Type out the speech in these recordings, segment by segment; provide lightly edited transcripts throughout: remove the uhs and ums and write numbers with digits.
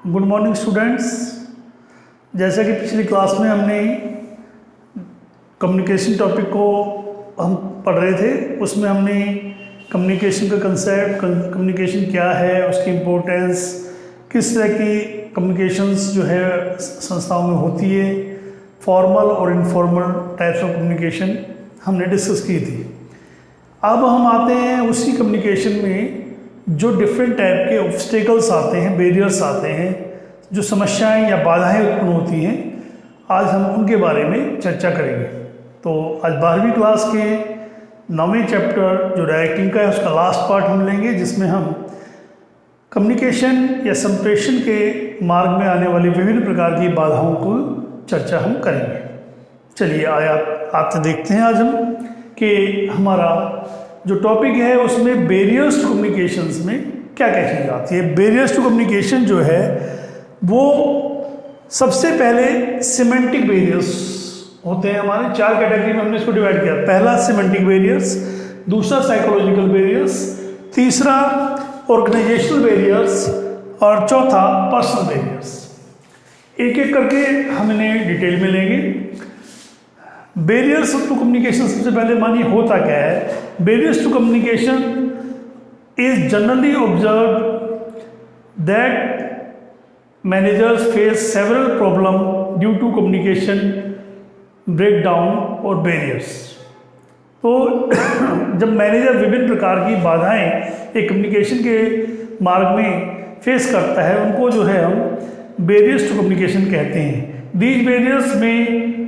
Good morning students. जैसा कि पिछली क्लास में हमने कम्युनिकेशन टॉपिक को हम पढ़ रहे थे, उसमें हमने कम्युनिकेशन का कंसेप्ट, कम्युनिकेशन क्या है, उसकी इम्पोर्टेंस, किस तरह की कम्युनिकेशंस जो है संस्थाओं में होती है, फॉर्मल और इनफॉर्मल टाइप्स ऑफ कम्युनिकेशन हमने डिस्कस की थी। अब हम आते हैं उसी कम्युनिकेशन में जो डिफरेंट टाइप के ऑब्स्टेकल्स आते हैं, बैरियर्स आते हैं, जो समस्याएं या बाधाएं उत्पन्न होती हैं, आज हम उनके बारे में चर्चा करेंगे। तो आज 12वीं क्लास के 9वें चैप्टर जो डायरेक्टिंग का है उसका लास्ट पार्ट हम लेंगे, जिसमें हम कम्युनिकेशन या संप्रेषण के मार्ग में आने वाली विभिन्न प्रकार की बाधाओं को चर्चा हम करेंगे। चलिए आते देखते हैं आज हम कि हमारा जो टॉपिक है उसमें बैरियर्स टू कम्युनिकेशंस में क्या क्या चीज़ आती है। बैरियर्स टू कम्युनिकेशन जो है वो सबसे पहले सिमेंटिक बैरियर्स होते हैं। हमारे 4 कैटेगरी में हमने इसको डिवाइड किया। पहला सिमेंटिक बैरियर्स, दूसरा साइकोलॉजिकल बैरियर्स, तीसरा ऑर्गेनाइजेशनल बैरियर्स और चौथा पर्सनल बैरियर्स। एक एक करके हम इन्हें डिटेल में लेंगे। बैरियर्स टू कम्युनिकेशन सबसे पहले मानिए होता क्या है। Barriers to communication is generally observe that managers face several problem due to communication breakdown और बैरियर्स। तो जब मैनेजर विभिन्न प्रकार की बाधाएं एक कम्युनिकेशन के मार्ग में फेस करता है, उनको जो है हम बैरियर्स टू कम्युनिकेशन कहते हैं। These barriers may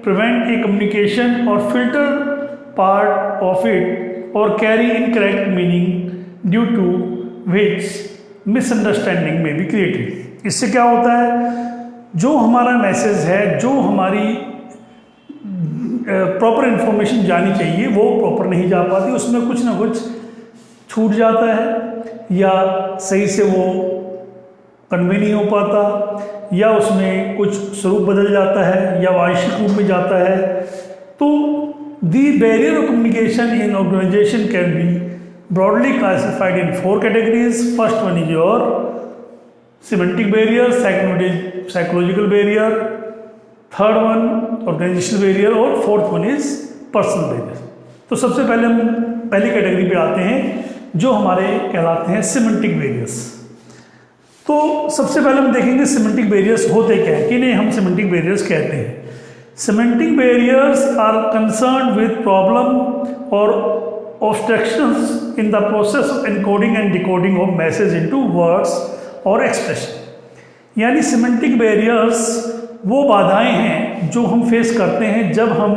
prevent a communication or filter part of it or carry incorrect meaning due to which misunderstanding may be created. इससे क्या होता है, जो हमारा मैसेज है, जो हमारी प्रॉपर इंफॉर्मेशन जानी चाहिए वो प्रॉपर नहीं जा पाती, उसमें कुछ ना कुछ छूट जाता है या सही से वो कन्वे नहीं हो पाता, या उसमें कुछ स्वरूप बदल जाता है या वांशिक रूप में जाता है। तो the barrier of communication in organisation can be broadly classified in 4 categories. First one is your semantic barrier, second is psychological barrier, third one organisational barrier और fourth one is personal barrier. तो सबसे पहले हम पहली category पे आते हैं जो हमारे कहलाते हैं सिमेंटिक बैरियर्स। तो सबसे पहले हम देखेंगे सिमेंटिक बैरियर्स होते क्या है, किन्हें हम सिमेंटिक बैरियर्स कहते हैं। Semantic barriers are concern with problem और obstructions in the process of encoding and decoding of message into words और एक्सप्रेशन। यानी सिमेंटिक बैरियर्स वो बाधाएं हैं जो हम फेस करते हैं जब हम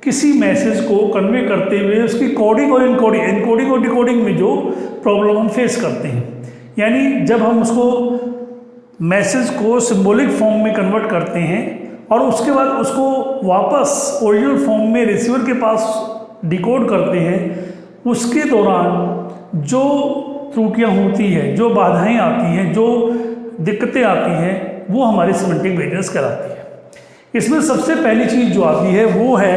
किसी मैसेज को कन्वे करते हुए उसकी कोडिंग और एनकोडिंग और डिकोडिंग में जो प्रॉब्लम हम फेस करते हैं। यानी जब हम उसको मैसेज को सिंबॉलिक फॉर्म में कन्वर्ट करते हैं और उसके बाद उसको वापस ओरिजिनल फॉर्म में रिसीवर के पास डिकोड करते हैं, उसके दौरान जो त्रुटियां होती हैं, जो बाधाएं आती हैं, जो दिक्कतें आती हैं, वो हमारे सिमेंटिक बैरियर्स कहलाती है। इसमें सबसे पहली चीज़ जो आती है वो है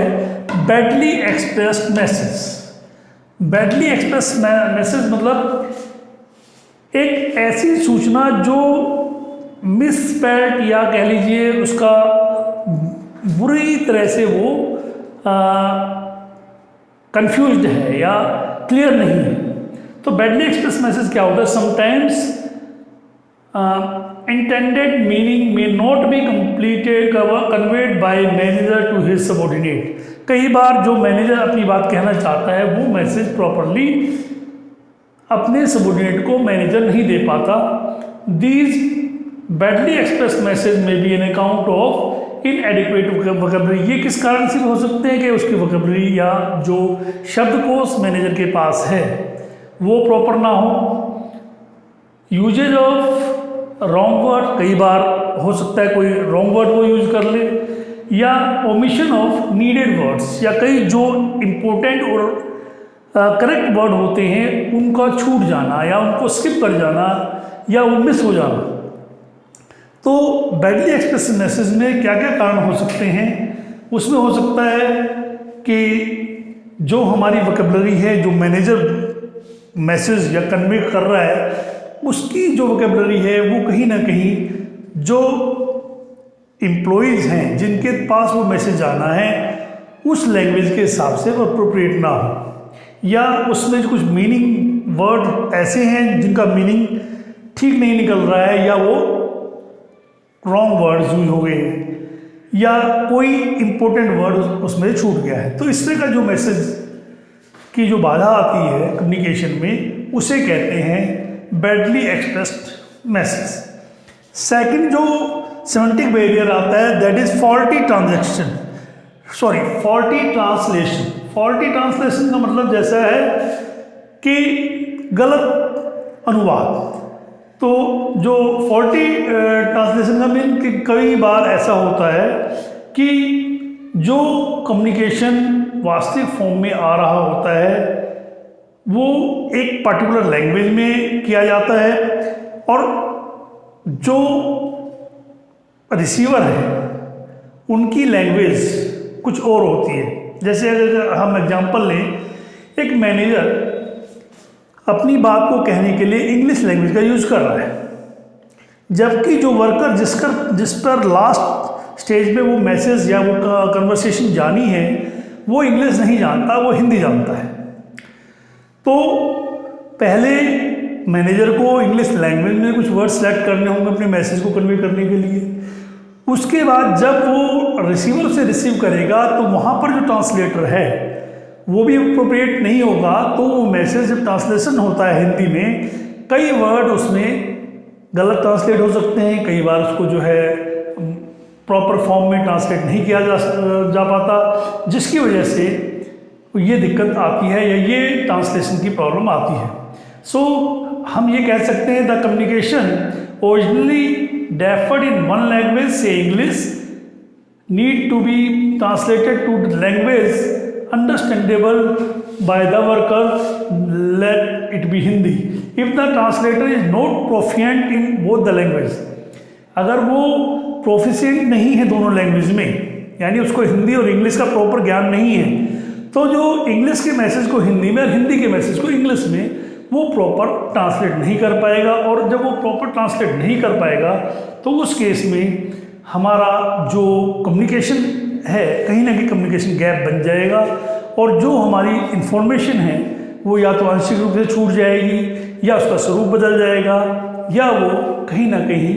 badly expressed message. Badly expressed message मतलब एक ऐसी सूचना जो मिसस्पेल्ड या कह लीजिए उसका बुरी तरह से वो कंफ्यूज्ड है या क्लियर नहीं है। तो बैडली एक्सप्रेस मैसेज क्या होता है, sometimes intended meaning may not be completed conveyed by manager to his subordinate. कई बार जो मैनेजर अपनी बात कहना चाहता है वो मैसेज प्रॉपरली अपने सबऑर्डिनेट को मैनेजर नहीं दे पाता। These badly express message may be an account of inadequate vocabulary. ये किस कारण से हो सकते हैं कि उसकी वोकैबुलरी या जो शब्दकोश मैनेजर के पास है वो प्रॉपर ना हो। यूजेज ऑफ रॉन्ग वर्ड, कई बार हो सकता है कोई रॉन्ग वर्ड वो यूज कर ले, या ओमिशन ऑफ नीडेड वर्ड्स, या कई जो इम्पोर्टेंट और करेक्ट वर्ड होते हैं उनका छूट जाना या उनको स्किप कर जाना या वो मिस हो जाना। तो बैडली एक्सप्रेस मैसेज में क्या क्या कारण हो सकते हैं, उसमें हो सकता है कि जो हमारी वोकैबुलरी है, जो मैनेजर मैसेज या कन्वे कर रहा है, उसकी जो वोकैबुलरी है वो कहीं ना कहीं जो एम्प्लॉयज़ हैं जिनके पास वो मैसेज आना है उस लैंग्वेज के हिसाब से वो अप्रोप्रिएट ना हो, या उसमें कुछ मीनिंग वर्ड ऐसे हैं जिनका मीनिंग ठीक नहीं निकल रहा है, या वो रॉन्ग वर्ड्स यूज हो गए हैं, या कोई इम्पोर्टेंट वर्ड उसमें छूट गया है। तो इस तरह का जो मैसेज की जो बाधा आती है कम्युनिकेशन में, उसे कहते हैं बैडली एक्सप्रेस्ड मैसेज। सेकंड जो सेमेंटिक बैरियर आता है, that is faulty translation. Faulty translation का मतलब जैसा है कि गलत अनुवाद। तो जो फॉल्टी ट्रांसलेशन का मीन कि कई बार ऐसा होता है कि जो कम्युनिकेशन वास्तविक फॉर्म में आ रहा होता है वो एक पर्टिकुलर लैंग्वेज में किया जाता है, और जो रिसीवर है उनकी लैंग्वेज कुछ और होती है। जैसे अगर हम एग्जांपल लें, एक मैनेजर अपनी बात को कहने के लिए इंग्लिश लैंग्वेज का यूज़ कर रहा है, जबकि जो वर्कर जिस पर लास्ट स्टेज में वो मैसेज या वो कन्वर्सेशन जानी है वो इंग्लिश नहीं जानता, वो हिंदी जानता है। तो पहले मैनेजर को इंग्लिश लैंग्वेज में कुछ वर्ड सेलेक्ट करने होंगे अपने मैसेज को कन्वे करने के लिए। उसके बाद जब वो रिसीवर से रिसीव करेगा तो वहाँ पर जो ट्रांसलेटर है वो भी अप्रोप्रिएट नहीं होगा, तो वो मैसेज जब ट्रांसलेशन होता है हिंदी में, कई वर्ड उसमें गलत ट्रांसलेट हो सकते हैं, कई बार उसको जो है प्रॉपर फॉर्म में ट्रांसलेट नहीं किया जा पाता, जिसकी वजह से ये दिक्कत आती है या ये ट्रांसलेशन की प्रॉब्लम आती है। सो हम ये कह सकते हैं the communication originally differed in one language से English need to be translated to the language understandable by the worker, let it be Hindi. If the translator is not proficient in both the language, अगर वो proficient नहीं है दोनों language में, यानी उसको हिंदी और इंग्लिश का प्रॉपर ज्ञान नहीं है, तो जो इंग्लिश के मैसेज को हिंदी में और हिंदी के मैसेज को इंग्लिश में वो प्रॉपर ट्रांसलेट नहीं कर पाएगा। और जब वो प्रॉपर ट्रांसलेट नहीं कर पाएगा तो उस केस में हमारा जो कम्युनिकेशन है कहीं ना कहीं कम्युनिकेशन गैप बन जाएगा, और जो हमारी इंफॉर्मेशन है वो या तो आंशिक रूप से छूट जाएगी, या उसका स्वरूप बदल जाएगा, या वो कहीं ना कहीं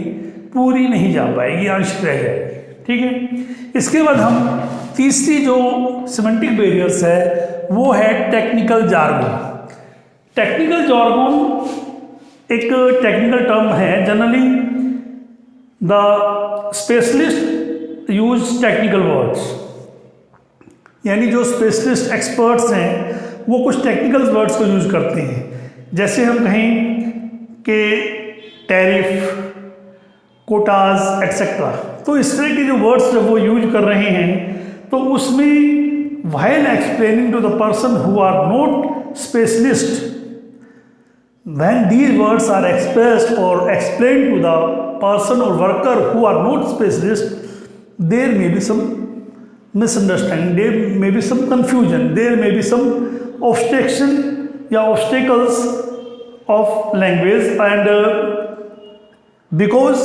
पूरी नहीं जा पाएगी, आंशिक रह जाएगी। ठीक है। इसके बाद हम तीसरी जो सेमेंटिक बैरियर्स है वो है टेक्निकल जार्गन। टेक्निकल जार्गन एक टेक्निकल टर्म है। Generally the specialist use technical words, यानी जो स्पेशलिस्ट एक्सपर्ट्स हैं वो कुछ टेक्निकल वर्ड्स को यूज करते हैं। जैसे हम कहें कि टैरिफ, कोटाज एक्सेट्रा, तो इस तरह के जो वर्ड्स जब वो यूज कर रहे हैं तो उसमें while explaining to the person who are not specialist, when these words are expressed और एक्सप्लेन टू द पर्सन और worker who are not specialist, there may be some misunderstanding, there may be some confusion, there may be some obstruction या obstacles of language, and because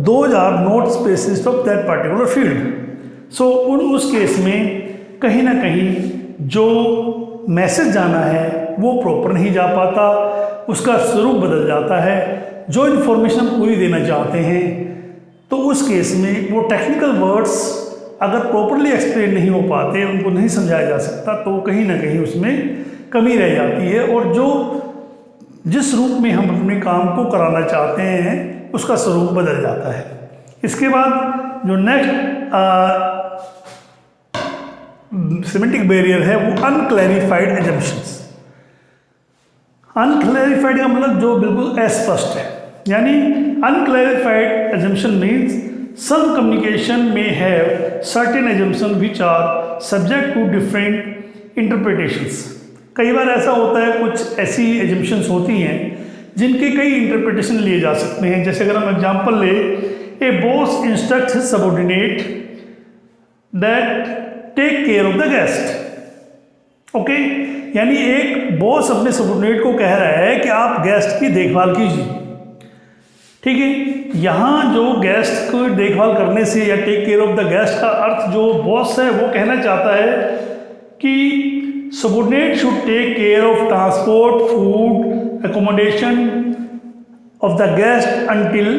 those are not specialists of that particular field. So उस case में कहीं ना कहीं जो message जाना है वो प्रॉपर नहीं जा पाता, उसका स्वरूप बदल जाता है। जो इन्फॉर्मेशन हम पूरी देना चाहते हैं तो उस केस में वो टेक्निकल वर्ड्स अगर प्रॉपरली एक्सप्लेन नहीं हो पाते, उनको नहीं समझाया जा सकता, तो कहीं ना कहीं उसमें कमी रह जाती है, और जो जिस रूप में हम अपने काम को कराना चाहते हैं उसका स्वरूप बदल जाता है। इसके बाद जो नेक्स्ट सेमेंटिक बैरियर है वो अनक्लैरिफाइड एजम्पशंस। अनक्लैरिफाइड का मतलब जो बिल्कुल अस्पष्ट है, यानी unclarified assumption means some communication may have certain assumptions which are subject to different interpretations. कई बार ऐसा होता है, कुछ ऐसी assumptions होती हैं जिनके कई इंटरप्रिटेशन लिए जा सकते हैं। जैसे अगर हम एग्जांपल ले, a boss instructs his subordinate that take care of the guest. Okay, यानी एक बॉस अपने सबऑर्डिनेट को कह रहा है कि आप गेस्ट की देखभाल कीजिए। ठीक है। यहाँ जो गेस्ट को देखभाल करने से या take care of the guest का अर्थ जो बॉस है वो कहना चाहता है कि subordinate should take care of transport, food, accommodation of the guest until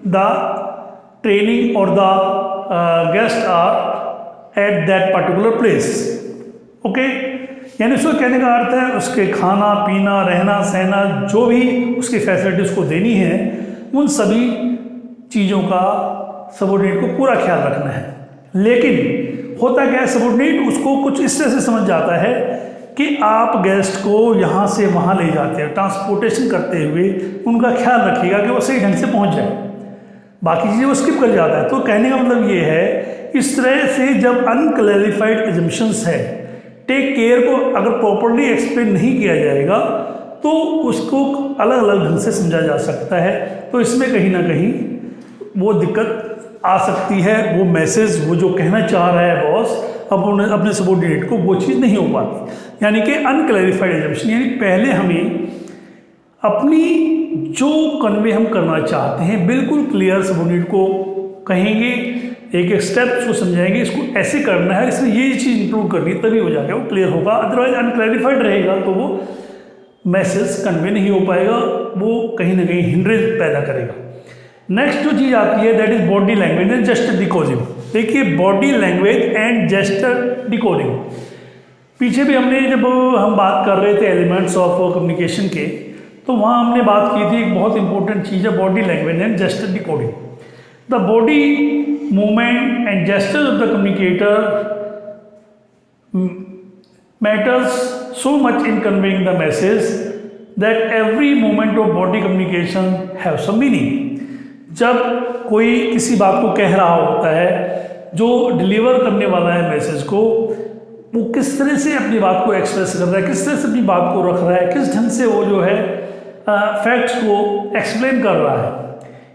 the training और the guest are at that particular place. Okay, यानी उसको कहने का अर्थ है उसके खाना पीना रहना सहना जो भी उसकी फैसिलिटीज़ को देनी है उन सभी चीज़ों का सबऑर्डिनेट को पूरा ख्याल रखना है। लेकिन होता क्या है, सबऑर्डिनेट उसको कुछ इस तरह से समझ जाता है कि आप गेस्ट को यहाँ से वहाँ ले जाते हैं, ट्रांसपोर्टेशन करते हुए उनका ख्याल रखिएगा कि वो सही ढंग से पहुँच जाए, बाकी चीज़ें वो स्किप कर जाता है। तो कहने का मतलब ये है, इस तरह से जब अनक्लैरिफाइड एजम्पशंस है, टेक केयर को अगर प्रॉपरली एक्सप्लेन नहीं किया जाएगा तो उसको अलग अलग ढंग से समझा जा सकता है। तो इसमें कहीं ना कहीं वो दिक्कत आ सकती है, वो मैसेज वो जो कहना चाह रहा है बॉस अपने सबऑर्डिनेट को वो चीज़ नहीं हो पाती, यानी कि अनक्लैरिफाइड एजम्पशन। यानी पहले हमें अपनी जो कन्वे हम करना चाहते हैं बिल्कुल क्लियर सबऑर्डिनेट को कहेंगे, एक एक स्टेप उसको समझाएंगे, इसको ऐसे करना है, इसमें ये चीज़ इंप्रूव करनी है, तभी हो जाएगा वो क्लियर होगा। अदरवाइज अनक्लैरिफाइड रहेगा तो वो मैसेज कन्वे नहीं हो पाएगा, वो कहीं ना कहीं हिंड्रेंस पैदा करेगा। नेक्स्ट जो चीज़ आती है that is body language and gesture decoding. देखिए, body language and gesture decoding, पीछे भी हमने जब हम बात कर रहे थे एलिमेंट्स ऑफ कम्युनिकेशन के, तो वहाँ हमने बात की थी एक बहुत इंपॉर्टेंट चीज़ है body language and gesture decoding. The body movement and gesture of the communicator matters so much in conveying the message that every moment of body communication have some meaning। जब कोई किसी बात को कह रहा होता है, जो डिलीवर करने वाला है मैसेज को, वो किस तरह से अपनी बात को एक्सप्रेस कर रहा है, किस तरह से अपनी बात को रख रहा है, किस ढंग से वो जो है फैक्ट्स को एक्सप्लेन कर रहा है,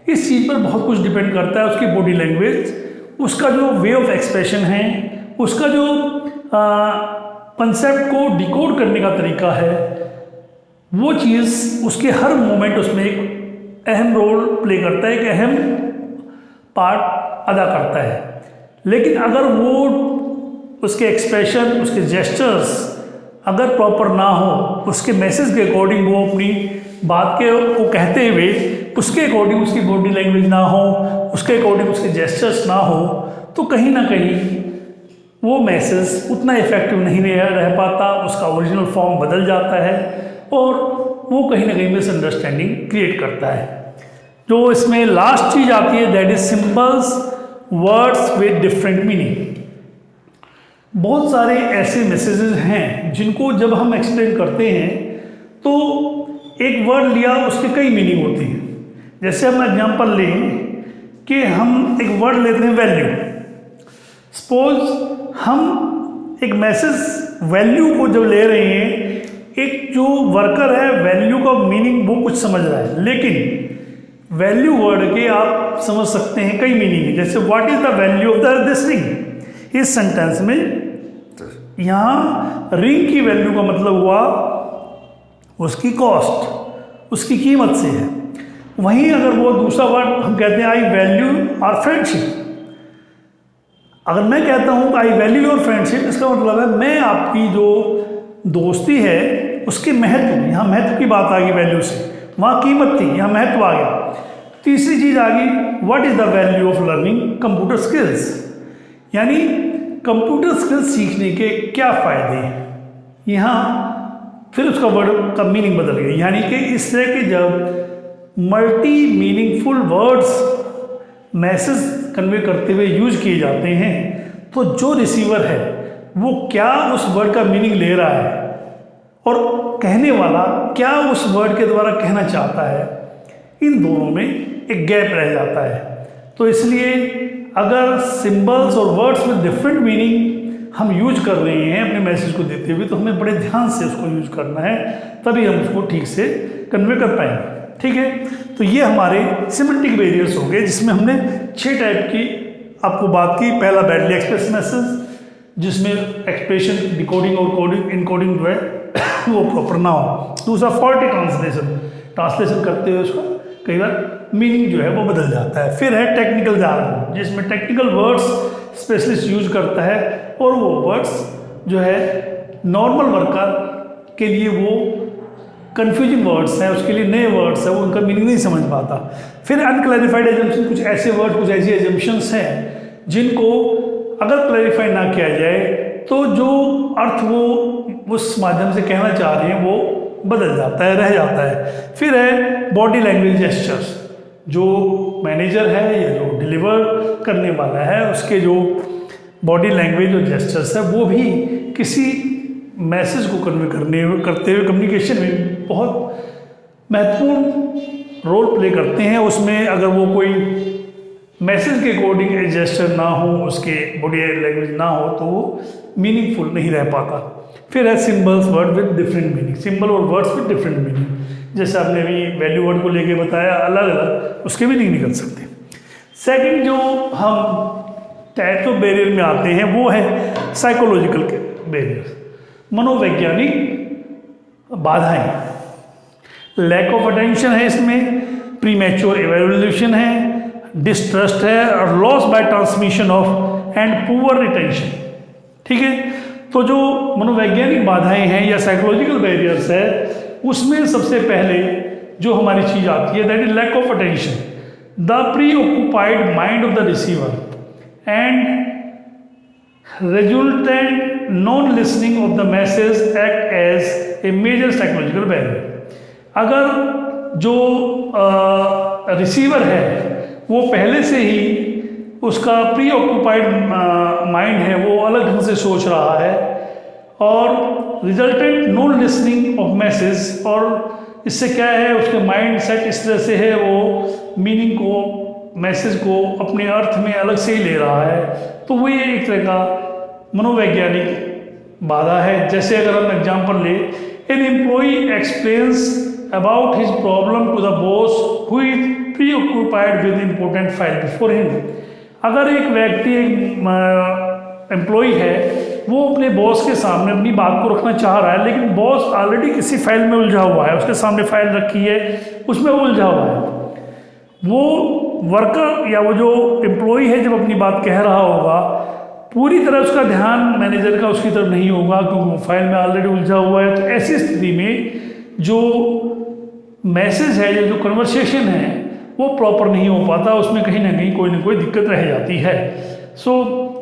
इस चीज़ पर बहुत कुछ डिपेंड करता है। उसकी बॉडी लैंग्वेज, उसका जो वे ऑफ एक्सप्रेशन है, उसका जो कंसेप्ट को डिकोड करने का तरीका है, वो चीज़ उसके हर मोमेंट उसमें एक अहम रोल प्ले करता है, एक अहम पार्ट अदा करता है। लेकिन अगर वो उसके एक्सप्रेशन, उसके जेस्चर्स अगर प्रॉपर ना हो, उसके मैसेज के अकॉर्डिंग वो अपनी बात को कहते हुए उसके अकॉर्डिंग उसकी बॉडी लैंग्वेज ना हो, उसके अकॉर्डिंग उसके जेस्चर्स ना हो, तो कहीं ना कहीं वो मैसेज उतना इफेक्टिव नहीं रह पाता, उसका ओरिजिनल फॉर्म बदल जाता है और वो कहीं ना कहीं मिसअंडरस्टैंडिंग क्रिएट करता है। जो इसमें लास्ट चीज़ आती है that is symbols words with different meaning. बहुत सारे ऐसे मैसेजेस हैं जिनको जब हम एक्सप्लेन करते हैं तो एक वर्ड लिया उसके कई मीनिंग होती हैं। जैसे हम एग्जांपल लें कि हम एक वर्ड लेते हैं वैल्यू। सपोज हम एक मैसेज वैल्यू को जब ले रहे हैं, एक जो वर्कर है वैल्यू का मीनिंग वो कुछ समझ रहा है, लेकिन वैल्यू वर्ड के आप समझ सकते हैं कई मीनिंग है। जैसे what is the value of the this ring, इस सेंटेंस में यहाँ रिंग की वैल्यू का मतलब हुआ उसकी कॉस्ट, उसकी कीमत से है। वहीं अगर वो दूसरा वर्ड हम कहते हैं आई वैल्यू आवर फ्रेंडशिप, अगर मैं कहता हूँ आई वैल्यू योर फ्रेंडशिप, इसका मतलब है मैं आपकी जो दोस्ती है उसके महत्व, यहाँ महत्व की बात आ गई वैल्यू से, वहाँ कीमत थी, यहाँ महत्व आ गया। तीसरी चीज़ आ गई what is the value of learning computer skills, यानी कंप्यूटर स्किल्स सीखने के क्या फ़ायदे हैं। यहाँ फिर उसका वर्ड का मीनिंग बदल गया, यानी कि इस तरह के जब multi meaningful words message convey करते हुए यूज किए जाते हैं तो जो रिसीवर है वो क्या उस वर्ड का मीनिंग ले रहा है और कहने वाला क्या उस वर्ड के द्वारा कहना चाहता है, इन दोनों में एक गैप रह जाता है। तो इसलिए अगर सिंबल्स और वर्ड्स में डिफरेंट मीनिंग हम यूज कर रहे हैं अपने मैसेज को देते हुए, तो हमें बड़े ध्यान से उसको यूज करना है, तभी हम उसको ठीक से कन्वे कर पाएंगे। ठीक है, तो ये हमारे सिमेंटिक बैरियर्स हो गए जिसमें हमने 6 टाइप की आपको बात की। पहला बैडली एक्सप्रेस मैसेज, जिसमें एक्सप्रेशन डिकोडिंग और कोडिंग इनकोडिंग जो है वो प्रॉपर ना हो। दूसरा फॉल्टी ट्रांसलेशन, ट्रांसलेशन करते हुए उसको कई बार मीनिंग जो है वो बदल जाता है। फिर है टेक्निकल जार्गन, जिसमें टेक्निकल वर्ड्स स्पेशलिस्ट यूज करता है और वो वर्ड्स जो है नॉर्मल वर्कर के लिए वो कंफ्यूजिंग वर्ड्स हैं, उसके लिए नए वर्ड्स हैं, वो उनका मीनिंग नहीं समझ पाता। फिर अनक्लैरिफाइड एजम्पशन, कुछ ऐसे वर्ड, कुछ ऐसी एजम्पशंस हैं जिनको अगर क्लैरिफाई ना किया जाए तो जो अर्थ वो उस माध्यम से कहना चाह रहे हैं वो बदल जाता है, रह जाता है। फिर है बॉडी लैंग्वेज जेस्चर्स, जो मैनेजर है या जो डिलीवर करने वाला है उसके जो बॉडी लैंग्वेज और जेस्चर्स है वो भी किसी मैसेज को करते हुए कम्युनिकेशन में बहुत महत्वपूर्ण रोल प्ले करते हैं। उसमें अगर वो कोई मैसेज के अकॉर्डिंग जेस्चर ना हो, उसके बॉडी लैंग्वेज ना हो, तो वो मीनिंगफुल नहीं रह पाता। फिर है symbols word with different meaning, symbol और वर्ड्स विद डिफरेंट मीनिंग, जैसे आपने अभी वैल्यू वर्ड को लेके बताया, अलग अलग उसके मीनिंग निकल सकते हैं। सेकंड जो हम टाइप ऑफ बैरियर में आते हैं वो है साइकोलॉजिकल बैरियर, मनोवैज्ञानिक बाधाएं। लैक ऑफ अटेंशन है इसमें, प्रीमैच्योर इवैल्यूएशन है, डिस्ट्रस्ट है और loss by transmission of and poor retention. ठीक है, तो जो मनोवैज्ञानिक बाधाएं हैं या साइकोलॉजिकल बैरियर्स है, उसमें सबसे पहले जो हमारी चीज आती है that is lack of attention. The preoccupied mind of the receiver and resultant non-listening of the message act as a major psychological barrier। अगर जो रिसीवर है वो पहले से ही उसका प्री ऑक्यूपाइड माइंड है, वो अलग ढंग से सोच रहा है और resultant non listening of message, और इससे क्या है उसके माइंड सेट इस तरह से है वो मीनिंग को, मैसेज को अपने अर्थ में अलग से ही ले रहा है, तो वो ये एक तरह का मनोवैज्ञानिक बाधा है। जैसे अगर हम एग्जांपल ले, an employee explains about his problem to the boss who is preoccupied with important file before him. अगर एक व्यक्ति, एम्प्लॉई है, वो अपने बॉस के सामने अपनी बात को रखना चाह रहा है, लेकिन बॉस ऑलरेडी किसी फाइल में उलझा हुआ है, उसके सामने फाइल रखी है, उसमें वो उलझा हुआ है। वो वर्कर या वो जो एम्प्लॉई है जब अपनी बात कह रहा होगा, पूरी तरह उसका ध्यान मैनेजर का उसकी तरफ नहीं होगा क्योंकि वो फाइल में ऑलरेडी उलझा हुआ है। तो ऐसी स्थिति में जो मैसेज है या जो कन्वर्सेशन है वो प्रॉपर नहीं हो पाता, उसमें कहीं ना कोई दिक्कत रह जाती है। सो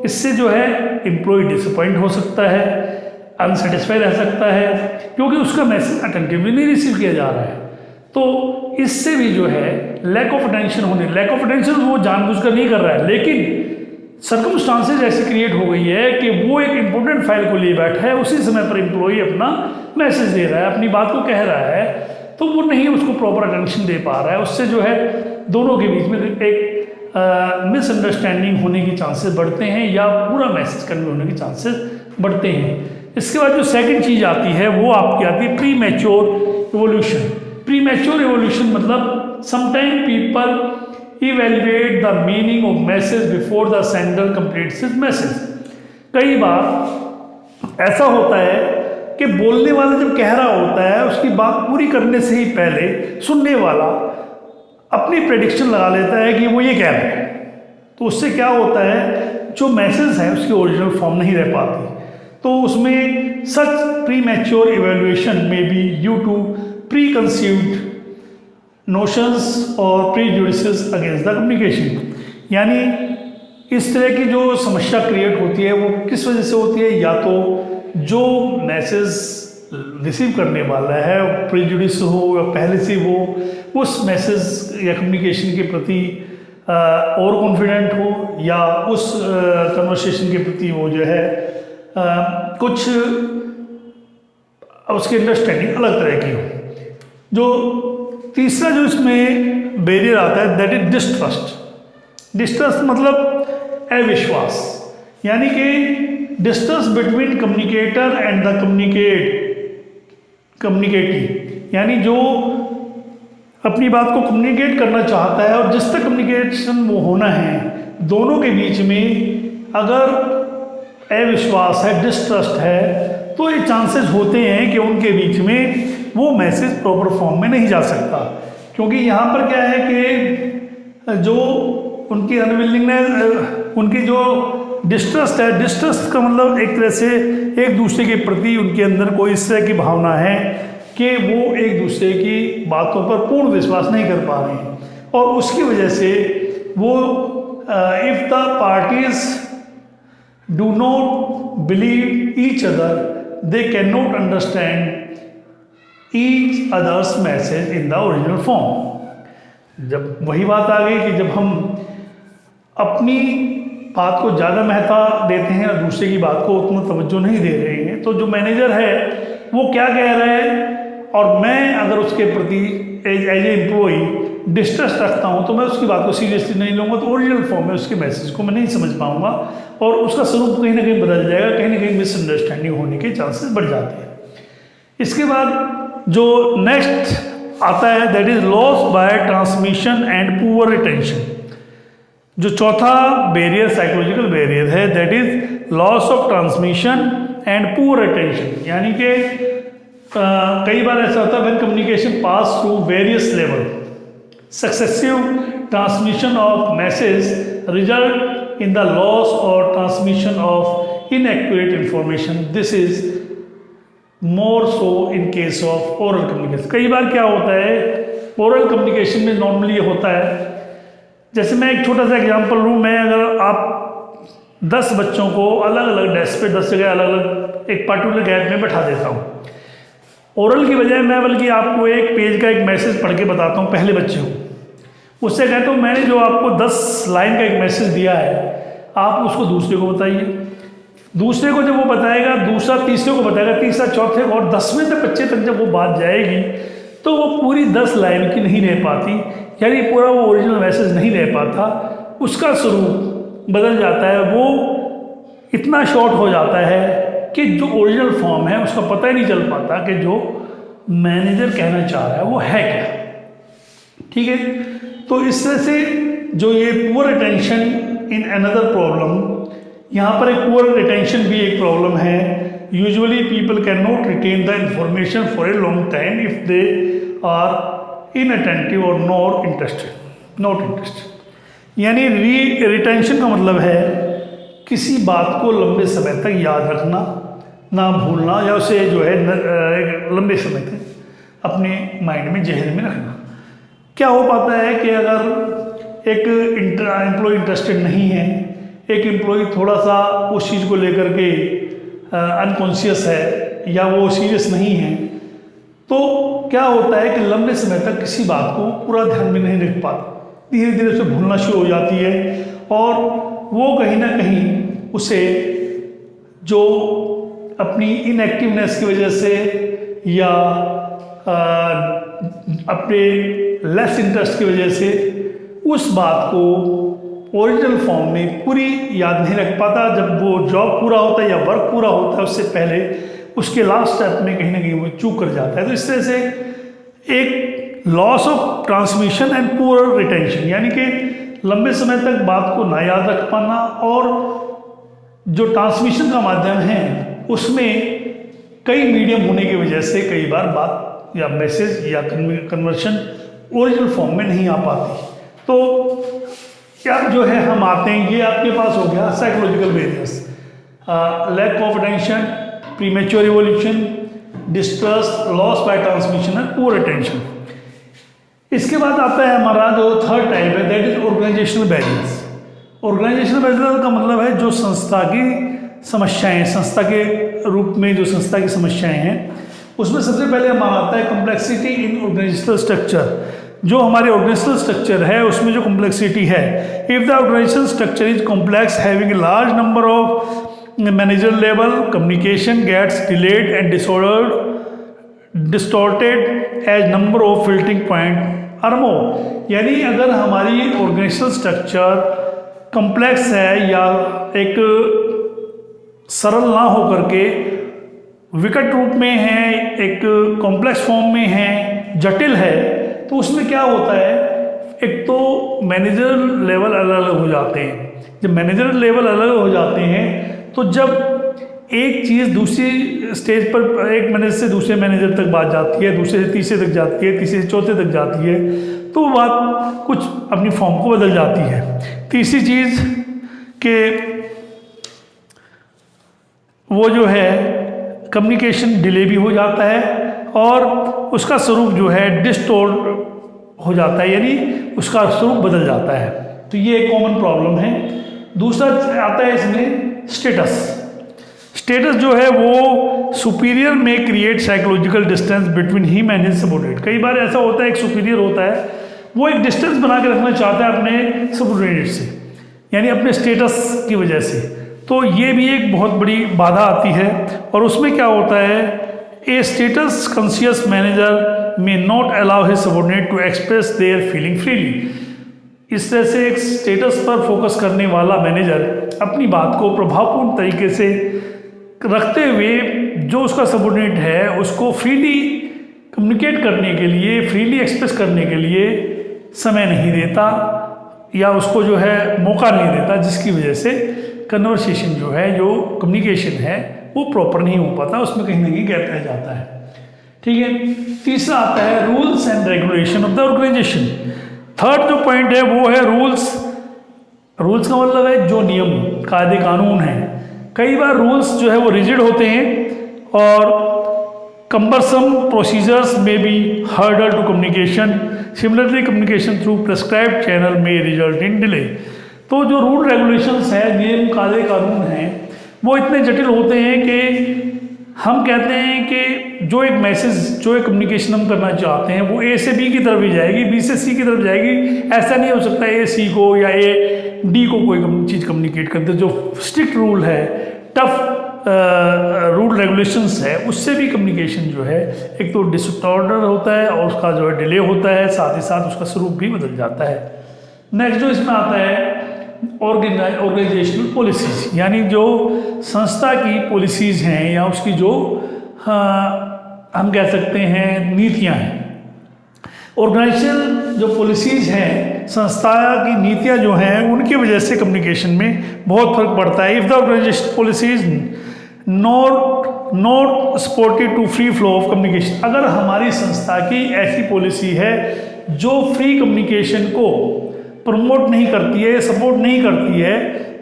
इससे जो है एम्प्लॉय डिसअपॉइंट हो सकता है, अनसेटिस्फाई रह सकता है क्योंकि उसका मैसेज अटेंटिवली नहीं रिसीव किया जा रहा है। तो इससे भी जो है लैक ऑफ अटेंशन होने, लैक ऑफ अटेंशन वो जानबूझकर नहीं कर रहा है, लेकिन सर्कमस्टांसेज ऐसी क्रिएट हो गई है कि वो एक इंपॉर्टेंट फाइल को लिए बैठा है, उसी समय पर एम्प्लॉई अपना मैसेज दे रहा है, अपनी बात को कह रहा है, तो वो नहीं उसको प्रॉपर अटेंशन दे पा रहा है। उससे जो है दोनों के बीच में एक मिसअंडरस्टैंडिंग होने की चांसेस बढ़ते हैं या पूरा मैसेज कन्वे होने के चांसेस बढ़ते हैं। इसके बाद जो सेकंड चीज़ आती है वो आपकी आती है premature evolution. Premature evolution मतलब sometime people evaluate the meaning of message before the sender completes his message। कई बार ऐसा होता है कि बोलने वाला जब कह रहा होता है उसकी बात पूरी करने से ही पहले सुनने वाला अपनी प्रेडिक्शन लगा लेता है कि वो ये कह रहा है, तो उससे क्या होता है जो मैसेज है उसकी ओरिजिनल फॉर्म नहीं रह पाती। तो उसमें such premature evaluation may be due to preconceived notions और प्रीजुडिसेस अगेंस्ट द कम्युनिकेशन। यानी इस तरह की जो समस्या क्रिएट होती है वो किस वजह से होती है, या तो जो मैसेज रिसीव करने वाला है प्रीजुडिस हो या पहले से वो उस मैसेज या कम्युनिकेशन के प्रति और कॉन्फिडेंट हो, या उस कन्वर्सेशन के प्रति वो जो है कुछ उसकी अंडरस्टैंडिंग अलग तरह की हो। जो तीसरा जो इसमें बैरियर आता है दैट इज डिस्ट्रस्ट। डिस्ट्रस्ट मतलब अविश्वास, यानी कि distrust between communicator and the communicatee, यानी जो अपनी बात को कम्युनिकेट करना चाहता है और जिस तक कम्युनिकेशन वो होना है, दोनों के बीच में अगर अविश्वास है, डिस्ट्रस्ट है, तो ये चांसेस होते हैं कि उनके बीच में वो मैसेज प्रॉपर फॉर्म में नहीं जा सकता। क्योंकि यहाँ पर क्या है कि जो उनकी अनविलिंगनेस, उनकी जो डिस्ट्रस्ट है, डिस्ट्रस्ट का मतलब एक तरह से एक दूसरे के प्रति उनके अंदर कोई इस तरह की भावना है कि वो एक दूसरे की बातों पर पूर्ण विश्वास नहीं कर पा रहे हैं, और उसकी वजह से वो if the parties do not believe each other, they can not understand each others message in the original form. जब वही बात आ गई कि जब हम अपनी बात को ज़्यादा महत्व देते हैं और दूसरे की बात को उतना तवज्जो नहीं दे रहे हैं, तो जो मैनेजर है वो क्या कह रहा है, और मैं अगर उसके प्रति एज ए एम्प्लॉई डिस्ट्रस्ट रखता हूँ तो मैं उसकी बात को सीरियसली नहीं लूँगा, तो ओरिजिनल फॉर्म में उसके मैसेज को मैं नहीं समझ पाऊँगा और उसका स्वरूप कहीं ना कहीं बदल जाएगा, कहीं ना कहीं मिसअंडरस्टैंडिंग होने के चांसेस बढ़ जाते हैं। इसके बाद जो नेक्स्ट आता है that is loss by transmission and poor retention. जो चौथा बैरियर साइकोलॉजिकल बैरियर है that is loss of transmission and poor retention, यानी कि कई बार ऐसा होता है when communication pass through various level, successive transmission of message result in the loss और transmission of inaccurate information. This is more so in case of oral communication. कई बार क्या होता है ओरल कम्युनिकेशन में नॉर्मली ये होता है, जैसे मैं एक छोटा सा एग्जांपल लूँ, मैं अगर आप 10 बच्चों को अलग अलग डेस्क पे 10 जगह अलग अलग एक पर्टिकुलर गैप में बैठा देता हूँ, ओरल की बजाय मैं बल्कि आपको एक पेज का एक मैसेज पढ़ के बताता हूँ पहले बच्चे को, उससे कहता हूँ मैंने जो आपको 10 लाइन का एक मैसेज दिया है आप उसको दूसरे को बताइए, दूसरे को जब वो बताएगा दूसरा तीसरे को बताएगा, तीसरा चौथे को, और 10वें से बच्चे तक जब वो बात जाएगी तो वो पूरी 10 लाइन की नहीं रह पाती, यानी पूरा वो ओरिजिनल मैसेज नहीं रह पाता, उसका स्वरूप बदल जाता है, वो इतना शॉर्ट हो जाता है कि जो ओरिजिनल फॉर्म है उसका पता ही नहीं चल पाता कि जो मैनेजर कहना चाह रहा है वो है क्या। ठीक है, तो इस तरह से जो ये poor attention in another problem, यहाँ पर एक पुअर रिटेंशन भी एक प्रॉब्लम है। Usually people can not retain the information for a long time if they are inattentive और नॉट इंटरेस्टेड। यानी रिटेंशन का मतलब है किसी बात को लंबे समय तक याद रखना, ना भूलना, या उसे जो है लंबे समय तक अपने माइंड में, जहन में रखना। क्या हो पाता है कि अगर एक एम्प्लॉय इंटरेस्टेड नहीं है, एक एम्प्लॉय थोड़ा सा उस चीज़ को लेकर के अनकॉन्शियस है या वो सीरियस नहीं है, तो क्या होता है कि लंबे समय तक किसी बात को पूरा ध्यान में नहीं रख पाता, धीरे धीरे उसे भूलना शुरू हो जाती है, और वो कहीं ना कहीं उसे जो अपनी इनएक्टिवनेस की वजह से या अपने लेस इंटरेस्ट की वजह से उस बात को ओरिजिनल फॉर्म में पूरी याद नहीं रख पाता। जब वो जॉब पूरा होता है या वर्क पूरा होता है उससे पहले उसके लास्ट स्टेप में कहीं ना कहीं वो चूक कर जाता है। तो इस तरह से एक loss of transmission and poor retention, यानी कि लंबे समय तक बात को ना याद रख पाना, और जो ट्रांसमिशन का माध्यम है उसमें कई मीडियम होने की वजह से कई बार बात या मैसेज या कन्वर्शन ओरिजिनल फॉर्म में नहीं आ पाती। तो क्या जो है हम आते हैं, ये आपके पास हो गया psychological barriers, lack of attention, premature evaluation, distrust, loss by transmission and poor attention. इसके बाद आता है हमारा जो थर्ड टाइप है that is organisational barriers. Organisational barrier का मतलब है जो संस्था की समस्याएं, संस्था के रूप में जो संस्था की समस्याएं हैं, उसमें सबसे पहले हमारा आता है कॉम्प्लेक्सिटी इन ऑर्गेनाइजेशनल स्ट्रक्चर। जो हमारे ऑर्गेनाइजेशनल स्ट्रक्चर है उसमें जो कॉम्प्लेक्सिटी है, if the organisational structure is complex having large number of manager level, communication gets delayed and distorted as number of filtering point are more. यानी अगर हमारी organisational structure complex है या एक सरल ना हो करके विकट रूप में है, एक कॉम्प्लेक्स फॉर्म में है, जटिल है, तो उसमें क्या होता है, एक तो मैनेजर लेवल अलग अलग हो जाते हैं। जब मैनेजर लेवल अलग हो जाते हैं तो जब एक चीज़ दूसरी स्टेज पर, एक मैनेजर से दूसरे मैनेजर तक बात जाती है, दूसरे से तीसरे तक जाती है, तीसरे से चौथे तक जाती है, तो वो बात कुछ अपनी फॉर्म को बदल जाती है। तीसरी चीज़ कि वो जो है कम्युनिकेशन डिले भी हो जाता है और उसका स्वरूप जो है डिस्टोर्ट हो जाता है, यानी उसका स्वरूप बदल जाता है। तो ये एक कॉमन प्रॉब्लम है। दूसरा आता है इसमें स्टेटस। स्टेटस जो है वो सुपीरियर में create psychological distance between him and his subordinate. कई बार ऐसा होता है, एक सुपीरियर होता है, वो एक डिस्टेंस बना के रखना चाहता है अपने सबऑर्डिनेट से, यानी अपने स्टेटस की वजह से। तो ये भी एक बहुत बड़ी बाधा आती है। और उसमें क्या होता है, a status conscious manager may not allow his subordinate to express their feeling freely. इस तरह से एक स्टेटस पर फोकस करने वाला मैनेजर अपनी बात को प्रभावपूर्ण तरीके से रखते हुए जो उसका सबऑर्डिनेट है उसको फ्रीली कम्युनिकेट करने के लिए, फ्रीली एक्सप्रेस करने के लिए समय नहीं देता या उसको जो है मौका नहीं देता, जिसकी वजह से कन्वर्सेशन जो है, जो कम्युनिकेशन है, वो प्रॉपर नहीं हो पाता, उसमें कहीं ना कहीं गैप रह जाता है। ठीक है। तीसरा आता है rules and regulation of the organisation. Third जो पॉइंट है वो है रूल्स। रूल्स का मतलब है जो नियम, कायदे कानून हैं। कई बार रूल्स जो है वो रिजिड होते हैं और cumbersome procedures may be hurdle to communication. Similarly, communication through prescribed channel may result in delay. तो जो रूल रेगुलेशंस हैं, नियम कायदे कानून हैं, वो इतने जटिल होते हैं कि हम कहते हैं कि जो एक मैसेज, जो एक कम्युनिकेशन हम करना चाहते हैं वो ए से बी की तरफ ही जाएगी, बी से सी की तरफ जाएगी। ऐसा नहीं हो सकता ए सी को या ए डी को कोई चीज़ कम्युनिकेट करते। जो स्ट्रिक्ट रूल है, टफ रूल रेगुलेशंस है, उससे भी कम्युनिकेशन जो है एक तो डिसऑर्डर होता है और उसका जो है डिले होता है, साथ ही साथ उसका स्वरूप भी बदल जाता है। नेक्स्ट जो इसमें आता है ऑर्गेनाइजेशनल पॉलिसीज, यानी जो संस्था की पॉलिसीज़ हैं या उसकी जो हम कह सकते हैं नीतियां हैं। ऑर्गेनाइजेशनल जो पॉलिसीज़ हैं, संस्था की नीतियां जो हैं, उनकी वजह से कम्युनिकेशन में बहुत फर्क पड़ता है। If the organisation policies not supported to free flow of communication, अगर हमारी संस्था की ऐसी पॉलिसी है जो फ्री कम्युनिकेशन को प्रमोट नहीं करती है, सपोर्ट नहीं करती है,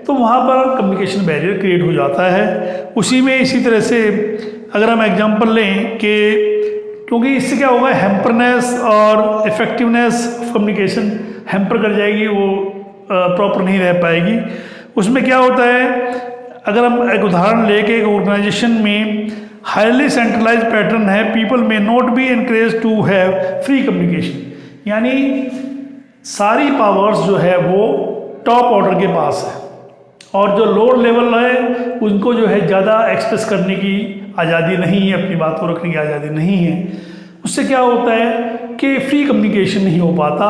तो वहाँ पर कम्युनिकेशन बैरियर क्रिएट हो जाता है। उसी में इसी तरह से अगर हम एग्जांपल लें कि क्योंकि इससे क्या होगा, हैम्परनेस और इफ़ेक्टिवनेस ऑफ कम्युनिकेशन हैम्पर कर जाएगी, वो प्रॉपर नहीं रह पाएगी। उसमें क्या होता है, अगर हम एक उदाहरण लेके, एक ऑर्गेनाइजेशन में हाईली सेंट्रलाइज पैटर्न है, people may not be encourage to have free communication, यानी सारी पावर्स जो है वो टॉप ऑर्डर के पास है और जो लोअर लेवल है उनको जो है ज़्यादा एक्सप्रेस करने की आज़ादी नहीं है, अपनी बात को रखने की आज़ादी नहीं है। उससे क्या होता है कि फ्री कम्युनिकेशन नहीं हो पाता।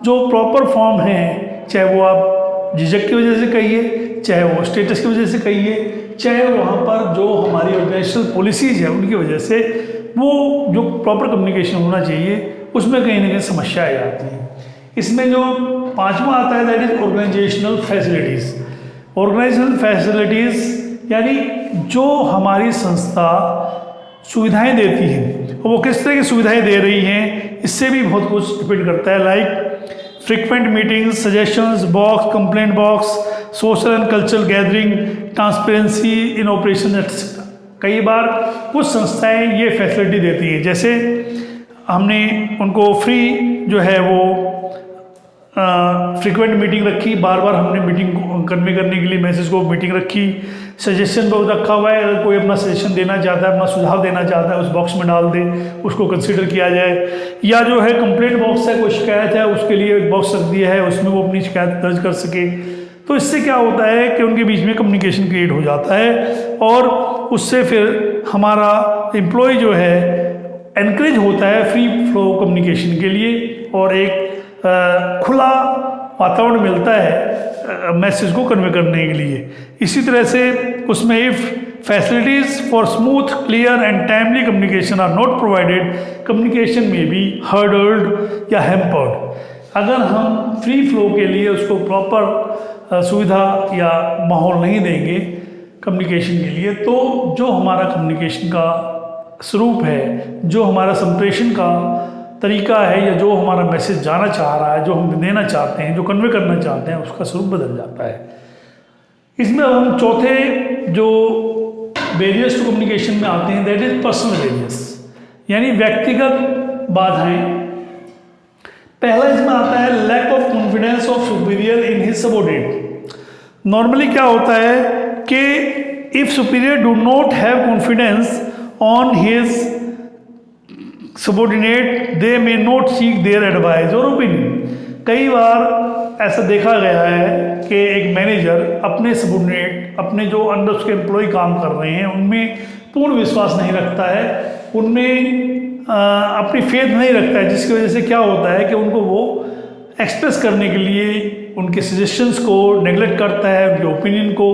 जो प्रॉपर फॉर्म है, चाहे वो आप झिझक की वजह से कहिए, चाहे वो स्टेटस की वजह से कहिए, चाहे वहाँ पर जो हमारी ऑर्गेनाइजेशनल पॉलिसीज़ है उनकी वजह से, वो जो प्रॉपर कम्युनिकेशन होना चाहिए उसमें कहीं ना कहीं समस्या आ जाती है। इसमें जो पांचवा आता है that is organisational facilities. Organisational facilities यानी जो हमारी संस्था सुविधाएं देती है, और वो किस तरह की सुविधाएं दे रही हैं, इससे भी बहुत कुछ डिपेंड करता है। Like frequent meetings, suggestions box, complaint box, social and cultural gathering, transparency in operation etcetera. कई बार कुछ संस्थाएं ये फैसिलिटी देती हैं, जैसे हमने उनको फ्री जो है वो फ्रीक्वेंट मीटिंग रखी, बार बार हमने मीटिंग कन्वे करने के लिए मैसेज को मीटिंग रखी, सजेशन बॉक्स रखा हुआ है, अगर कोई अपना सजेशन देना चाहता है, अपना सुझाव देना चाहता है, उस बॉक्स में डाल दे, उसको कंसीडर किया जाए। या जो है कंप्लेंट बॉक्स है, कोई शिकायत है उसके लिए एक बॉक्स रख दिया है, उसमें वो अपनी शिकायत दर्ज कर सके। तो इससे क्या होता है कि उनके बीच में कम्युनिकेशन क्रिएट हो जाता है और उससे फिर हमारा एम्प्लॉय जो है एनकरेज होता है फ्री फ्लो कम्युनिकेशन के लिए और एक खुला वातावरण मिलता है मैसेज को कन्वे करने के लिए। इसी तरह से उसमें if facilities for smooth, clear and timely communication are not provided, communication may be hurdled या हैम्पर्ड। अगर हम फ्री फ्लो के लिए उसको प्रॉपर सुविधा या माहौल नहीं देंगे कम्युनिकेशन के लिए। तो जो हमारा कम्युनिकेशन का स्वरूप है, जो हमारा संप्रेषण का तरीका है, या जो हमारा मैसेज जाना चाह रहा है, जो हम देना चाहते हैं, जो कन्वे करना चाहते हैं, उसका स्वरूप बदल जाता है। इसमें हम चौथे जो बैरियर्स टू कम्युनिकेशन में आते हैं, दैट इज पर्सनल बैरियर्स, यानी व्यक्तिगत बाधाएं। पहला इसमें आता है lack of confidence of superior in his subordinate. Normally क्या होता है कि if superior do not have confidence on his subordinate they may not seek their advice और ओपिनियन। कई बार ऐसा देखा गया है कि एक मैनेजर अपने सबऑर्डिनेट, अपने जो अंडर उसके एम्प्लॉय काम कर रहे हैं, उनमें पूर्ण विश्वास नहीं रखता है, उनमें अपनी फेथ नहीं रखता है, जिसकी वजह से क्या होता है कि उनको वो एक्सप्रेस करने के लिए उनके सजेशंस को नेगलेक्ट करता है, उनके ओपिनियन को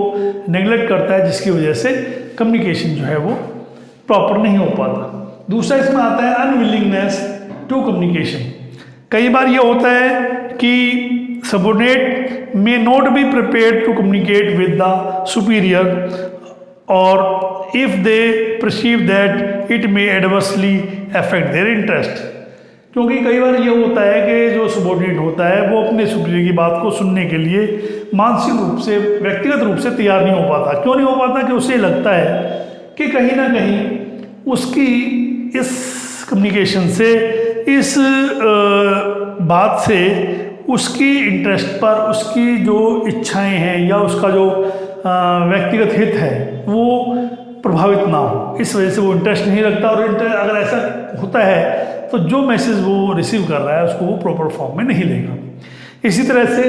नेगलेक्ट करता है, जिसकी वजह से कम्युनिकेशन जो है वो प्रॉपर नहीं हो पाता। दूसरा इसमें आता है अनविलिंगनेस टू कम्युनिकेशन। कई बार ये होता है कि subordinate may not be prepared to communicate with the superior और if they perceive that it may adversely affect their interest. क्योंकि कई बार ये होता है कि जो सबऑर्डिनेट होता है वो अपने सुपीरियर की बात को सुनने के लिए मानसिक रूप से, व्यक्तिगत रूप से तैयार नहीं हो पाता। क्यों नहीं हो पाता? कि उसे लगता है कि कहीं ना कहीं उसकी इस कम्युनिकेशन से, इस बात से उसकी इंटरेस्ट पर, उसकी जो इच्छाएं हैं या उसका जो व्यक्तिगत हित है वो प्रभावित ना हो, इस वजह से वो इंटरेस्ट नहीं रखता। और अगर ऐसा होता है तो जो मैसेज वो रिसीव कर रहा है उसको वो प्रॉपर फॉर्म में नहीं लेगा। इसी तरह से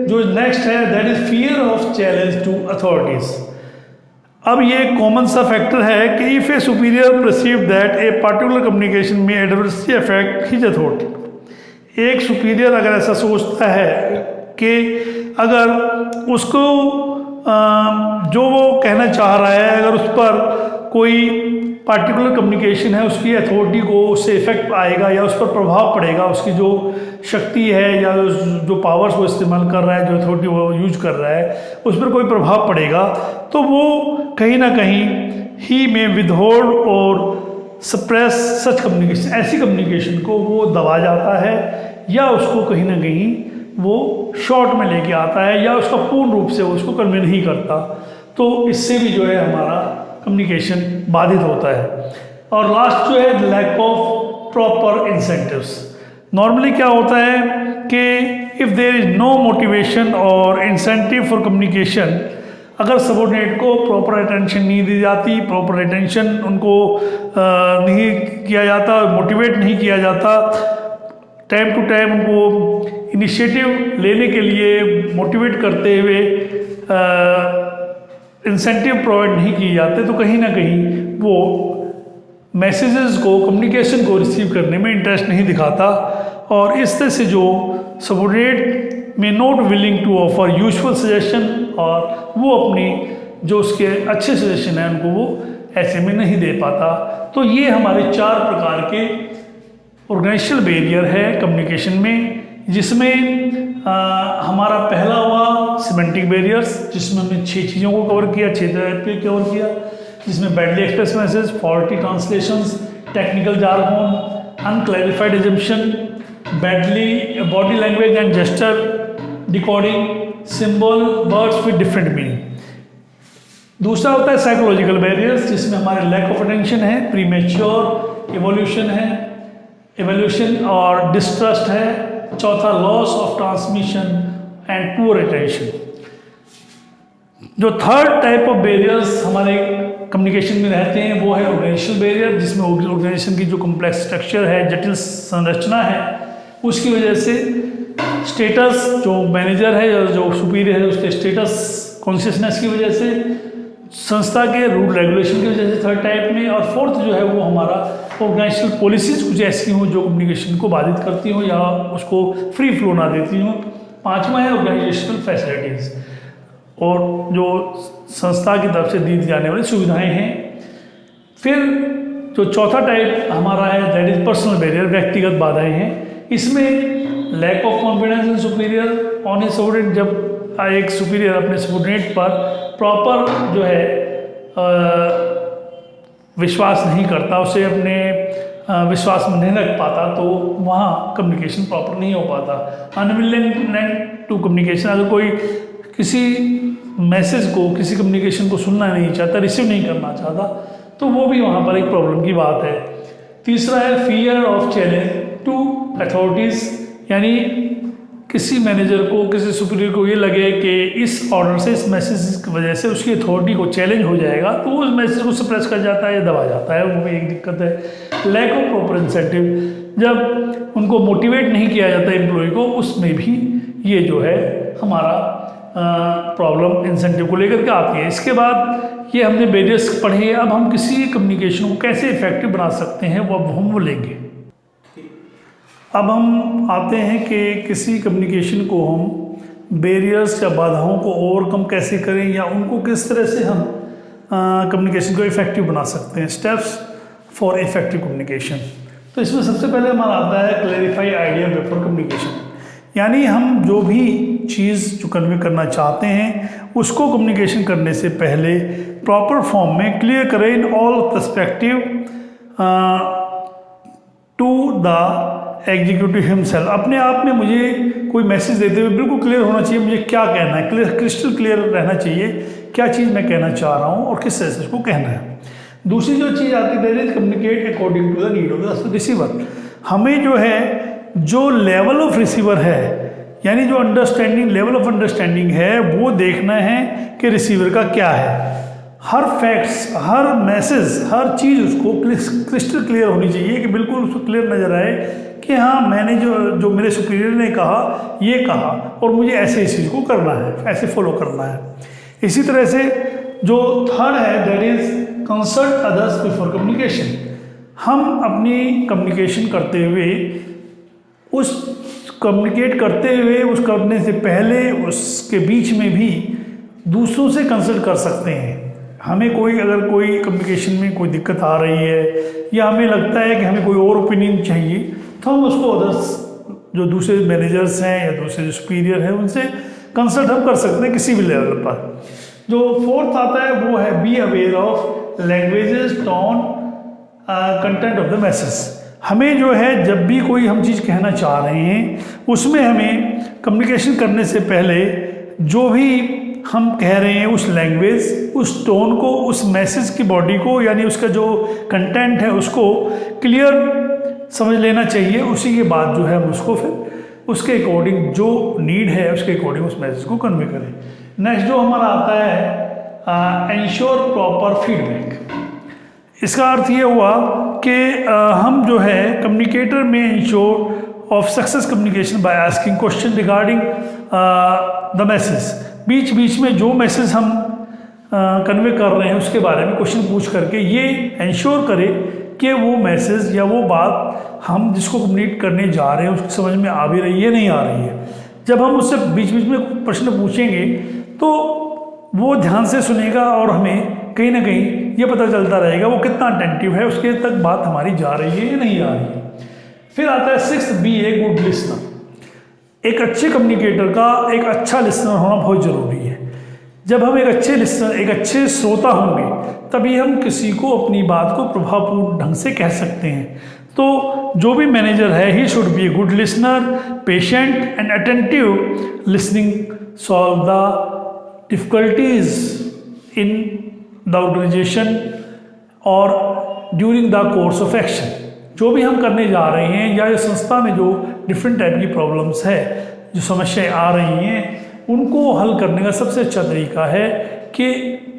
जो नेक्स्ट है that is fear of challenge to authorities. अब ये एक कॉमन सा फैक्टर है कि if a superior perceive that a particular communication may adversely affect his authority. एक सुपीरियर अगर ऐसा सोचता है कि अगर उसको जो वो कहना चाह रहा है, अगर उस पर कोई पार्टिकुलर कम्युनिकेशन है, उसकी अथॉरिटी को उससे इफेक्ट आएगा या उस पर प्रभाव पड़ेगा, उसकी जो शक्ति है या जो पावर्स वो इस्तेमाल कर रहा है, जो अथॉरिटी वो यूज कर रहा है, उस पर कोई प्रभाव पड़ेगा, तो वो कहीं ना कहीं ही में विदहोल्ड और सप्रेस सच कम्युनिकेशन, ऐसी कम्युनिकेशन को वो दबा जाता है या उसको कहीं ना कहीं वो शॉर्ट में लेके आता है या उसका पूर्ण रूप से उसको कन्वे नहीं करता। तो इससे भी जो है हमारा कम्युनिकेशन बाधित होता है। और लास्ट जो है lack of proper incentives. Normally क्या होता है कि if there is no motivation और इंसेंटिव फॉर कम्युनिकेशन, अगर सबऑर्डिनेट को प्रॉपर अटेंशन नहीं दी जाती, प्रॉपर अटेंशन उनको नहीं किया जाता, मोटिवेट नहीं किया जाता, टाइम टू टाइम उनको इनिशिएटिव लेने के लिए मोटिवेट करते हुए इंसेंटिव प्रोवाइड नहीं किए जाते, तो कहीं ना कहीं वो मैसेजेस को, कम्युनिकेशन को रिसीव करने में इंटरेस्ट नहीं दिखाता। और इस तरह से जो subordinate may not willing to offer useful suggestion, और वो अपनी जो उसके अच्छे सजेशन हैं उनको वो ऐसे में नहीं दे पाता। तो ये हमारे 4 प्रकार के ऑर्गेनाइजेशनल बैरियर है कम्युनिकेशन में, जिसमें हमारा पहला हुआ सिमेंटिक बैरियर्स, जिसमें हमने 6 चीज़ों को कवर किया, 6 टाइप पे कवर किया, जिसमें badly express message, faulty translations, technical jargon, unclarified assumption, badly body language and gesture decoding, symbol words with different meaning. दूसरा होता है साइकोलॉजिकल बैरियर्स, जिसमें हमारे लैक ऑफ अटेंशन है, प्रीमेच्योर इवोल्यूशन है, एवोल्यूशन और डिस्ट्रस्ट है। चौथा loss of transmission and poor attention. जो थर्ड टाइप ऑफ बैरियर्स हमारे कम्युनिकेशन में रहते हैं वो है ऑर्गेनाइजेशनल बैरियर, जिसमें ऑर्गेनाइजेशन की जो कॉम्प्लेक्स स्ट्रक्चर है, जटिल संरचना है, उसकी वजह से स्टेटस, जो मैनेजर है या जो सुपीरियर है उसके स्टेटस कॉन्शियसनेस की वजह से, संस्था के रूल रेगुलेशन की वजह से थर्ड टाइप में। और फोर्थ जो है वो हमारा ऑर्गेनाइजेशनल पॉलिसीज कुछ ऐसी हों जो कम्युनिकेशन को बाधित करती हों या उसको फ्री फ्लो ना देती हों। पांचवा है ऑर्गेनाइजेशनल फैसिलिटीज़, और जो संस्था की तरफ से दी जाने वाली सुविधाएं हैं। फिर जो चौथा टाइप हमारा है दैट इज पर्सनल बैरियर, व्यक्तिगत बाधाएं हैं। इसमें lack of confidence in superior on a subordinate, जब एक सुपीरियर अपने सबऑर्डिनेट पर प्रॉपर जो है विश्वास नहीं करता, उसे अपने विश्वास में नहीं रख पाता, तो वहाँ कम्युनिकेशन प्रॉपर नहीं हो पाता। अनविलिंग टू कम्युनिकेशन, अगर कोई किसी मैसेज को, किसी कम्युनिकेशन को सुनना नहीं चाहता, रिसीव नहीं करना चाहता, तो वो भी वहाँ पर एक प्रॉब्लम की बात है। तीसरा है fear of challenge to authorities, यानी किसी मैनेजर को, किसी सुपीरियर को ये लगे कि इस ऑर्डर से, इस मैसेज की वजह से उसकी अथॉरिटी को चैलेंज हो जाएगा, तो उस मैसेज को सप्रेस कर जाता है या दबा जाता है, वो भी एक दिक्कत है। लैक ऑफ प्रॉपर इंसेंटिव, जब उनको मोटिवेट नहीं किया जाता एम्प्लॉय को, उसमें भी ये जो है हमारा प्रॉब्लम इंसेंटिव को लेकर के आती है। इसके बाद ये हमने बैरियर्स पढ़े, अब हम किसी कम्युनिकेशन को कैसे इफेक्टिव बना सकते हैं वो अब हम वो लेंगे। अब हम आते हैं कि किसी कम्युनिकेशन को हम बैरियर्स या बाधाओं को ओवरकम कैसे करें, या उनको किस तरह से हम कम्युनिकेशन को इफेक्टिव बना सकते हैं। Steps for effective communication. तो इसमें सबसे पहले हमारा आता है क्लैरिफाई आइडिया बिफोर कम्युनिकेशन, यानी हम जो भी चीज़ जो कन्वे करना चाहते हैं उसको कम्युनिकेशन करने से पहले प्रॉपर फॉर्म में क्लियर करें in all perspective to the executive himself. अपने आप में मुझे कोई मैसेज देते हुए बिल्कुल क्लियर होना चाहिए मुझे क्या कहना है, क्लियर क्रिस्टल क्लियर रहना चाहिए क्या चीज़ मैं कहना चाह रहा हूँ और किस तरह से उसको कहना है। दूसरी जो चीज़ आती है communicate according to the need of the receiver. हमें जो है जो लेवल ऑफ रिसीवर है, यानी जो अंडरस्टैंडिंग लेवल ऑफ अंडरस्टैंडिंग है, वो देखना है कि रिसीवर का क्या है। हर फैक्ट्स, हर मैसेज, हर चीज़ उसको क्रिस्टल क्लियर होनी चाहिए कि बिल्कुल उसको क्लियर नज़र आए कि हाँ मैंने जो मेरे सुपीरियर ने कहा ये कहा और मुझे ऐसे इस चीज़ को करना है, ऐसे फॉलो करना है। इसी तरह से जो थर्ड है that is consult others before communication. हम अपनी कम्युनिकेशन करते हुए कम्युनिकेट करते हुए उस करने से पहले उसके बीच में भी दूसरों से कंसल्ट कर सकते हैं। हमें अगर कोई कम्युनिकेशन में कोई दिक्कत आ रही है या हमें लगता है कि हमें कोई और ओपिनियन चाहिए, तो हम उसको अदर्स जो दूसरे मैनेजर्स हैं या दूसरे जो सुपीरियर हैं उनसे कंसल्ट हम कर सकते हैं किसी भी लेवल पर। जो फोर्थ आता है वो है be aware of languages, tone, content of the message. हमें जो है जब भी कोई हम चीज़ कहना चाह रहे हैं उसमें हमें कम्युनिकेशन करने से पहले जो भी हम कह रहे हैं उस लैंग्वेज, उस टोन को, उस मैसेज की बॉडी को, यानी उसका जो कंटेंट है उसको क्लियर समझ लेना चाहिए। उसी के बाद जो है हम उसको फिर उसके अकॉर्डिंग जो नीड है उसके अकॉर्डिंग उस मैसेज को कन्वे करें। नेक्स्ट जो हमारा आता है एंश्योर प्रॉपर फीडबैक। इसका अर्थ ये हुआ कि हम जो है कम्युनिकेटर में ensure of success communication by asking question regarding the message. बीच बीच में जो मैसेज हम कन्वे कर रहे हैं उसके बारे में क्वेश्चन पूछ करके ये इंश्योर करें कि वो मैसेज या वो बात हम जिसको कम्युनिकेट करने जा रहे हैं उसकी समझ में आ भी रही है नहीं आ रही है। जब हम उससे बीच बीच में प्रश्न पूछेंगे तो वो ध्यान से सुनेगा और हमें कहीं ना कहीं ये पता चलता रहेगा वो कितना अटेंटिव है, उसके तक बात हमारी जा रही है या नहीं आ रही है। फिर आता है sixth, be a good listener. एक अच्छे कम्युनिकेटर का एक अच्छा लिसनर होना बहुत ज़रूरी है। जब हम एक अच्छे लिसनर, एक अच्छे श्रोता होंगे तभी हम किसी को अपनी बात को प्रभावपूर्ण ढंग से कह सकते हैं। तो जो भी मैनेजर है he should be a good listener, patient and attentive listening, solve the difficulties in the organisation और during the course of action. जो भी हम करने जा रहे हैं या संस्था में जो डिफरेंट टाइप की प्रॉब्लम्स है, जो समस्याएं आ रही हैं, उनको हल करने का सबसे अच्छा तरीका है कि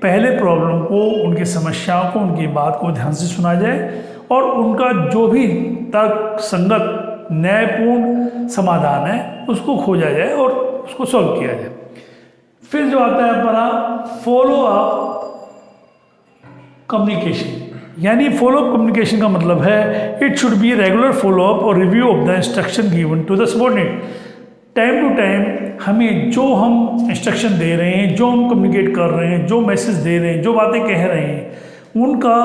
पहले प्रॉब्लम को, उनकी समस्याओं को, उनकी बात को ध्यान से सुना जाए और उनका जो भी तर्क संगत न्यायपूर्ण समाधान है उसको खोजा जाए और उसको सॉल्व किया जाए। फिर जो आता है हमारा फॉलो अप कम्युनिकेशन, यानी फॉलो अप कम्युनिकेशन का मतलब है it should be regular follow up और review of the instruction given to the subordinate. Time to time हमें जो हम इंस्ट्रक्शन दे रहे हैं, जो हम कम्युनिकेट कर रहे हैं, जो मैसेज दे रहे हैं, जो बातें कह रहे हैं, उनका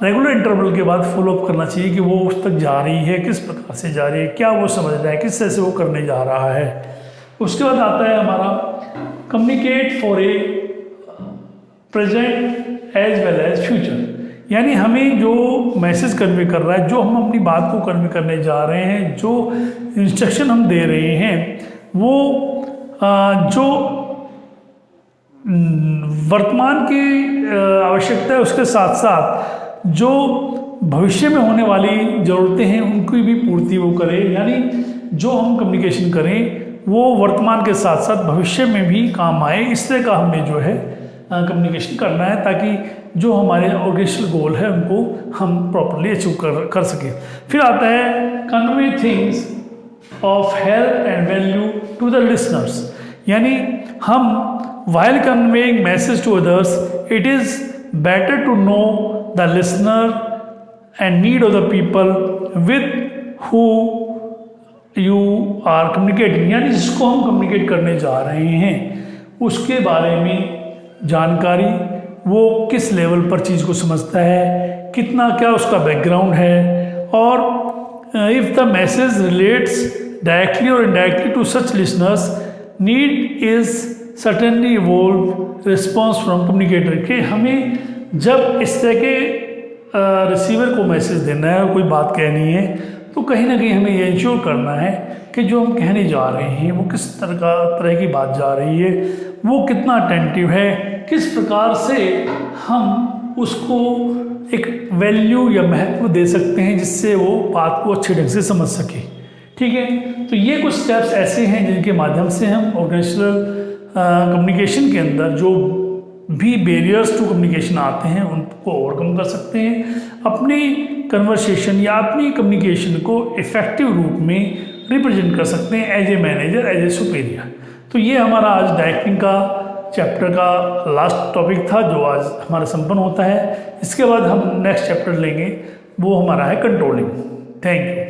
रेगुलर इंटरवल के बाद फॉलोअप करना चाहिए कि वो उस तक जा रही है, किस प्रकार से जा रही है, क्या वो समझ रहा है, किस तरह से वो करने जा रहा है। उसके बाद आता है हमारा communicate for a present as well as future. यानी हमें जो मैसेज कन्वे कर रहा है, जो हम अपनी बात को कन्वे करने जा रहे हैं, जो इंस्ट्रक्शन हम दे रहे हैं, वो जो वर्तमान की आवश्यकता है उसके साथ साथ जो भविष्य में होने वाली ज़रूरतें हैं उनकी भी पूर्ति वो करे। यानी जो हम कम्युनिकेशन करें वो वर्तमान के साथ साथ भविष्य में भी काम आए, इस तरह का हमें जो है कम्युनिकेशन करना है, ताकि जो हमारे ऑर्गेनाइजेशनल गोल है उनको हम प्रॉपरली अचीव कर सकें। फिर आता है convey things of help and value to the listeners. यानी हम while conveying message to others, it is better to know the listener and need of the people with who you are communicating। यानी जिसको हम communicate करने जा रहे हैं उसके बारे में जानकारी, वो किस लेवल पर चीज़ को समझता है, कितना क्या उसका बैकग्राउंड है, और if the message relates directly और indirectly to such listeners, need is certainly evolve response from communicator. कि हमें जब इस तरह के रिसीवर को मैसेज देना है और कोई बात कहनी है, तो कहीं ना कहीं हमें ये इंश्योर करना है कि जो हम कहने जा रहे हैं वो किस तरह की बात जा रही है, वो कितना अटेंटिव है, किस प्रकार से हम उसको एक वैल्यू या महत्व दे सकते हैं जिससे वो बात को अच्छे ढंग से समझ सके। ठीक है, तो ये कुछ स्टेप्स ऐसे हैं जिनके माध्यम से हम ऑर्गेनाइजेशनल कम्युनिकेशन के अंदर जो भी बैरियर्स टू कम्युनिकेशन आते हैं उनको ओवरकम कर सकते हैं, अपनी कन्वर्सेशन या अपनी कम्युनिकेशन को इफ़ेक्टिव रूप में रिप्रेजेंट कर सकते हैं as a manager, as a superior. तो ये हमारा आज डायरेक्टिंग का चैप्टर का लास्ट टॉपिक था जो आज हमारा संपन्न होता है। इसके बाद हम नेक्स्ट चैप्टर लेंगे, वो हमारा है कंट्रोलिंग। Thank you.